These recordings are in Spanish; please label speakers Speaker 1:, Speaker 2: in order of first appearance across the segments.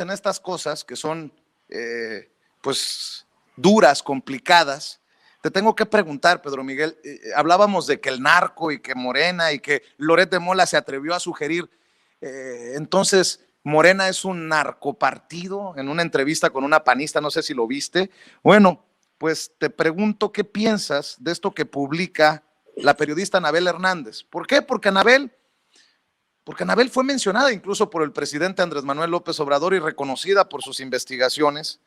Speaker 1: en estas cosas que son, pues, duras, complicadas, te tengo que preguntar, Pedro Miguel, hablábamos de que el narco y que Morena y que Loret de Mola se atrevió a sugerir, entonces, Morena es un narcopartido, en una entrevista con una panista, no sé si lo viste. Bueno, pues te pregunto qué piensas de esto que publica la periodista Anabel Hernández. ¿Por qué? Porque Anabel fue mencionada incluso por el presidente Andrés Manuel López Obrador y reconocida por sus investigaciones,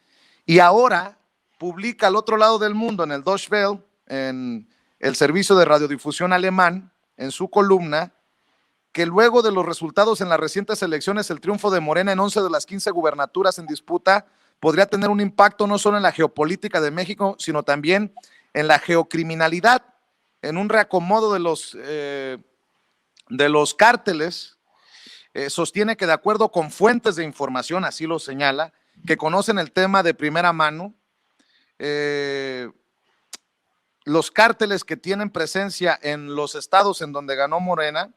Speaker 1: y ahora publica al otro lado del mundo, en el Deutsche Welle, en el servicio de radiodifusión alemán, en su columna, que luego de los resultados en las recientes elecciones, el triunfo de Morena en 11 de las 15 gubernaturas en disputa podría tener un impacto no solo en la geopolítica de México, sino también en la geocriminalidad, en un reacomodo de los cárteles. Sostiene que de acuerdo con fuentes de información, así lo señala, que conocen el tema de primera mano, los cárteles que tienen presencia en los estados en donde ganó Morena,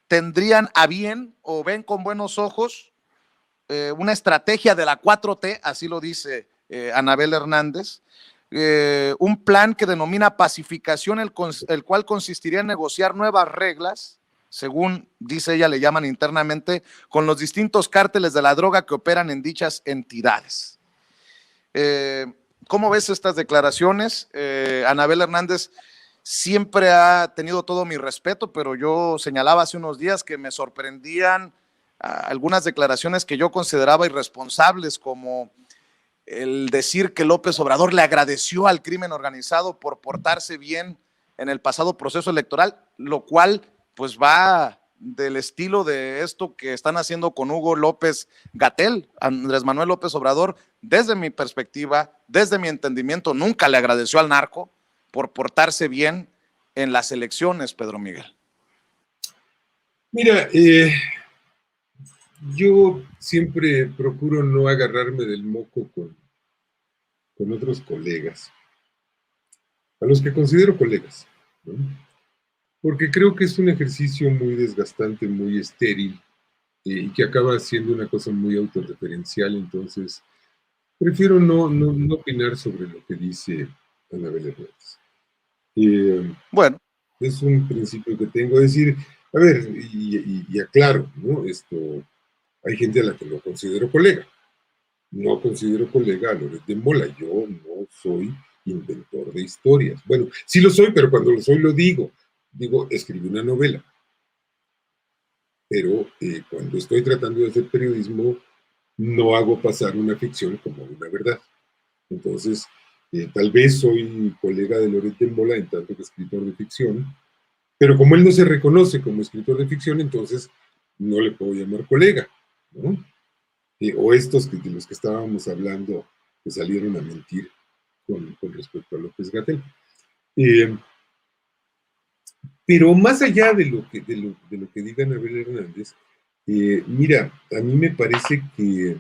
Speaker 1: tendrían a bien o ven con buenos ojos una estrategia de la 4T, así lo dice Anabel Hernández, un plan que denomina pacificación, el cual consistiría en negociar nuevas reglas, según dice ella, le llaman internamente, con los distintos cárteles de la droga que operan en dichas entidades. ¿Cómo ves estas declaraciones? Anabel Hernández siempre ha tenido todo mi respeto, pero yo señalaba hace unos días que me sorprendían algunas declaraciones que yo consideraba irresponsables, como el decir que López Obrador le agradeció al crimen organizado por portarse bien en el pasado proceso electoral, lo cual pues va del estilo de esto que están haciendo con Hugo López-Gatell. Andrés Manuel López Obrador, desde mi perspectiva, desde mi entendimiento, nunca le agradeció al narco por portarse bien en las elecciones, Pedro Miguel.
Speaker 2: Mira, yo siempre procuro no agarrarme del moco con otros colegas, a los que considero colegas, ¿no? Porque creo que es un ejercicio muy desgastante, muy estéril, y que acaba siendo una cosa muy autorreferencial. Entonces prefiero no opinar sobre lo que dice Anabel Hernández.
Speaker 1: Bueno,
Speaker 2: es un principio que tengo, es decir, a ver, y aclaro, ¿no? Hay gente a la que no considero colega. No considero colega a Loret de Mola. Yo no soy inventor de historias. Bueno, sí lo soy, pero cuando lo soy lo digo. Digo, escribí una novela. Pero cuando estoy tratando de hacer periodismo, no hago pasar una ficción como una verdad. Entonces, tal vez soy colega de Loret de Mola en tanto que escritor de ficción, pero como él no se reconoce como escritor de ficción, entonces no le puedo llamar colega, ¿no? O estos de los que estábamos hablando que salieron a mentir con respecto a López-Gatell. Pero más allá de lo que diga Anabel Hernández, mira, a mí me parece que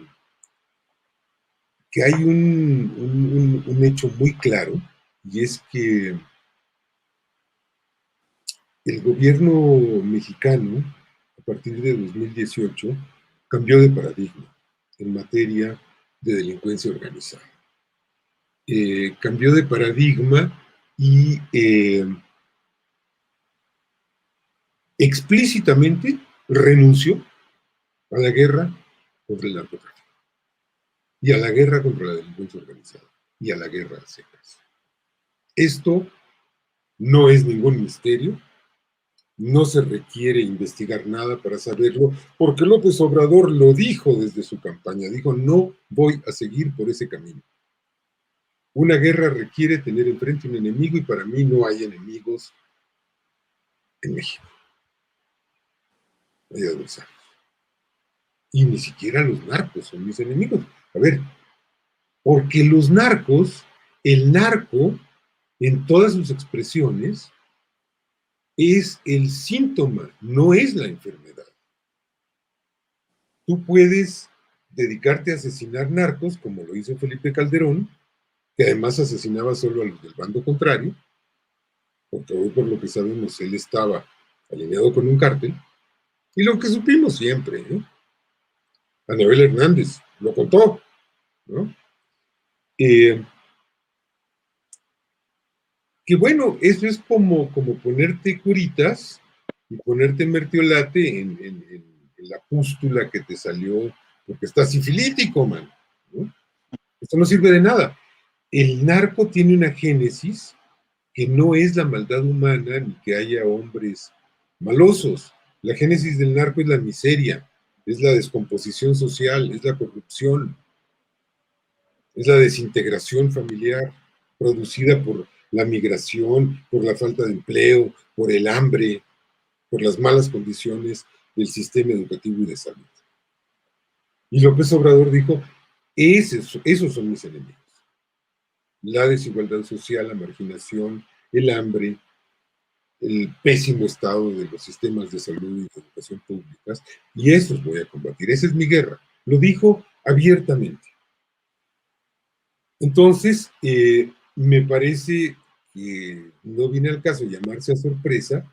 Speaker 2: hay un hecho muy claro, y es que el gobierno mexicano, a partir de 2018, cambió de paradigma en materia de delincuencia organizada. Cambió de paradigma y explícitamente renunció a la guerra contra el narcotráfico, y a la guerra contra la delincuencia organizada, y a la guerra a secas. Esto no es ningún misterio, no se requiere investigar nada para saberlo, porque López Obrador lo dijo desde su campaña, dijo, no voy a seguir por ese camino. Una guerra requiere tener enfrente un enemigo, y para mí no hay enemigos en México. Hay adversarios. Y ni siquiera los narcos son mis enemigos. A ver, porque los narcos, el narco, en todas sus expresiones, es el síntoma, no es la enfermedad. Tú puedes dedicarte a asesinar narcos, como lo hizo Felipe Calderón, que además asesinaba solo a los del bando contrario, porque hoy, por lo que sabemos, él estaba alineado con un cártel, y lo que supimos siempre, ¿no? Anabel Hernández lo contó, ¿no? Que bueno, eso es como ponerte curitas y ponerte mertiolate en la pústula que te salió porque estás sifilítico, man, ¿no? Esto no sirve de nada. El narco tiene una génesis que no es la maldad humana ni que haya hombres malosos. La génesis del narco es la miseria, es la descomposición social, es la corrupción, es la desintegración familiar producida por la migración, por la falta de empleo, por el hambre, por las malas condiciones del sistema educativo y de salud. Y López Obrador dijo, esos son mis enemigos. La desigualdad social, la marginación, el hambre, el pésimo estado de los sistemas de salud y de educación públicas, y esos voy a combatir. Esa es mi guerra. Lo dijo abiertamente. Entonces, me parece que no viene al caso llamarse a sorpresa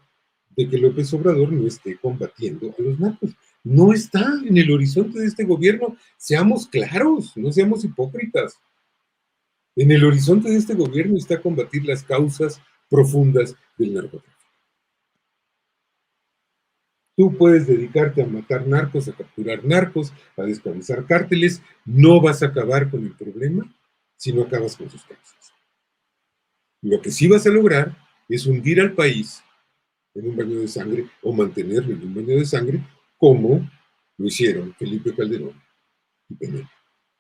Speaker 2: de que López Obrador no esté combatiendo a los narcos. No está en el horizonte de este gobierno. Seamos claros, no seamos hipócritas. En el horizonte de este gobierno está combatir las causas profundas del narcotráfico. Tú puedes dedicarte a matar narcos, a capturar narcos, a descabezar cárteles. No vas a acabar con el problema si no acabas con sus causas. Lo que sí vas a lograr es hundir al país en un baño de sangre o mantenerlo en un baño de sangre como lo hicieron Felipe Calderón y Peña.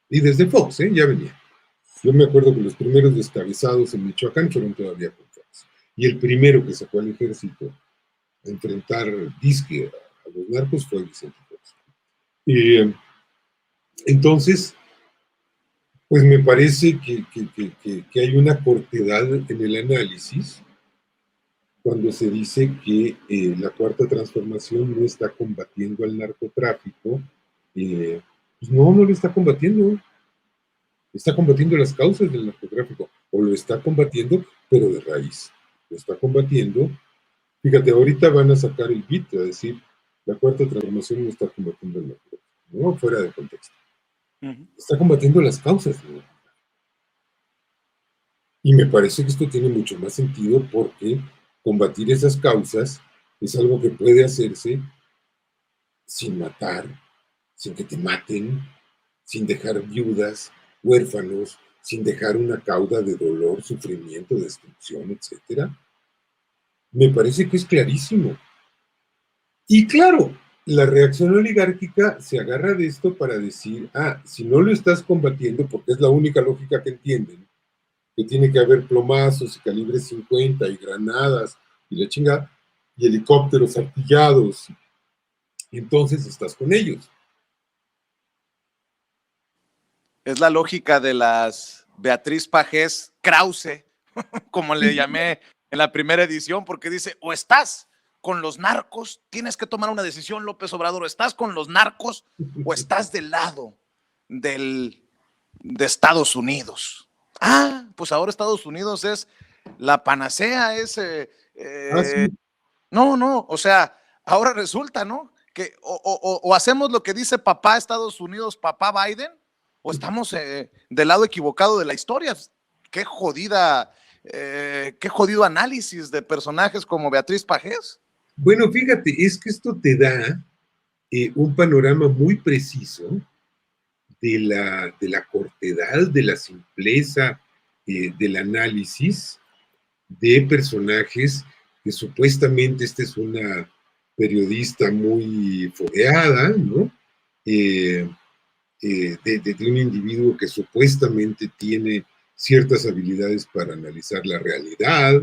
Speaker 2: Y desde Fox, ya venía. Yo me acuerdo que los primeros descabezados en Michoacán fueron todavía con Fox. Y el primero que sacó al ejército a enfrentar disque a los narcos fue Vicente Fox. Entonces, pues me parece que hay una cortedad en el análisis cuando se dice que la cuarta transformación no está combatiendo al narcotráfico. Pues no lo está combatiendo. Está combatiendo las causas del narcotráfico, o lo está combatiendo, pero de raíz. Lo está combatiendo. Fíjate, ahorita van a sacar el beat, a decir, la cuarta transformación no está combatiendo el narcotráfico, no, fuera de contexto. Está combatiendo las causas, ¿no? Y me parece que esto tiene mucho más sentido porque combatir esas causas es algo que puede hacerse sin matar, sin que te maten, sin dejar viudas, huérfanos, sin dejar una cauda de dolor, sufrimiento, destrucción, etc. Me parece que es clarísimo. Y claro, la reacción oligárquica se agarra de esto para decir, si no lo estás combatiendo, porque es la única lógica que entienden, que tiene que haber plomazos y calibre 50 y granadas y la chingada, y helicópteros artillados, entonces estás con ellos.
Speaker 1: Es la lógica de las Beatriz Pajés Krause, como le llamé en la primera edición, porque dice, o estás con los narcos, tienes que tomar una decisión, López Obrador, o estás con los narcos o estás del lado de Estados Unidos. Pues ahora Estados Unidos es la panacea, es...
Speaker 2: Sí.
Speaker 1: No, o sea, ahora resulta, ¿no? Que o hacemos lo que dice papá Estados Unidos, papá Biden, o estamos del lado equivocado de la historia. Qué jodida, qué jodido análisis de personajes como Beatriz Pajés.
Speaker 2: Bueno, fíjate, es que esto te da un panorama muy preciso de la cortedad, de la simpleza del análisis de personajes que supuestamente esta es una periodista muy fogueada, ¿no? De un individuo que supuestamente tiene ciertas habilidades para analizar la realidad,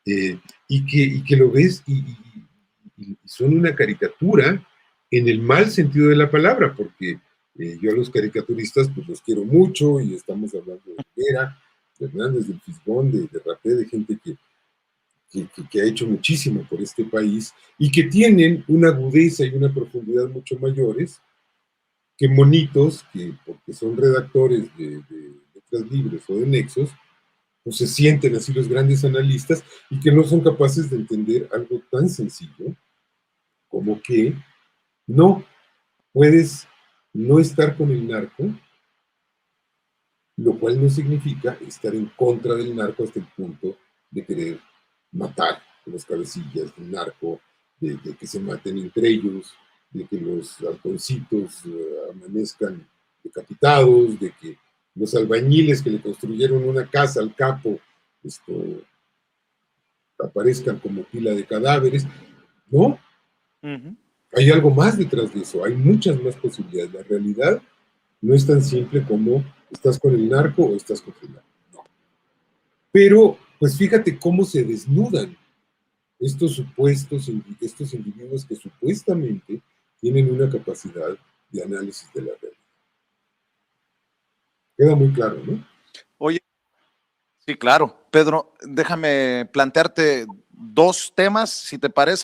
Speaker 2: y que lo ves y son una caricatura en el mal sentido de la palabra, porque yo a los caricaturistas pues los quiero mucho y estamos hablando de Rivera, de Hernández, del Fisgón, de Rapé, de gente que ha hecho muchísimo por este país y que tienen una agudeza y una profundidad mucho mayores que monitos, que porque son redactores de letras libres o de nexos, pues se sienten así los grandes analistas y que no son capaces de entender algo tan sencillo como que no puedes no estar con el narco, lo cual no significa estar en contra del narco hasta el punto de querer matar a los cabecillas del narco, de que se maten entre ellos, de que los halconcitos amanezcan decapitados, de que los albañiles que le construyeron una casa al capo aparezcan como pila de cadáveres. No, hay algo más detrás de eso, hay muchas más posibilidades. La realidad no es tan simple como estás con el narco o estás contra el narco. No. Pero, pues fíjate cómo se desnudan estos individuos que supuestamente tienen una capacidad de análisis de la realidad. Queda muy claro, ¿no?
Speaker 1: Oye, sí, claro. Pedro, déjame plantearte dos temas, si te parece.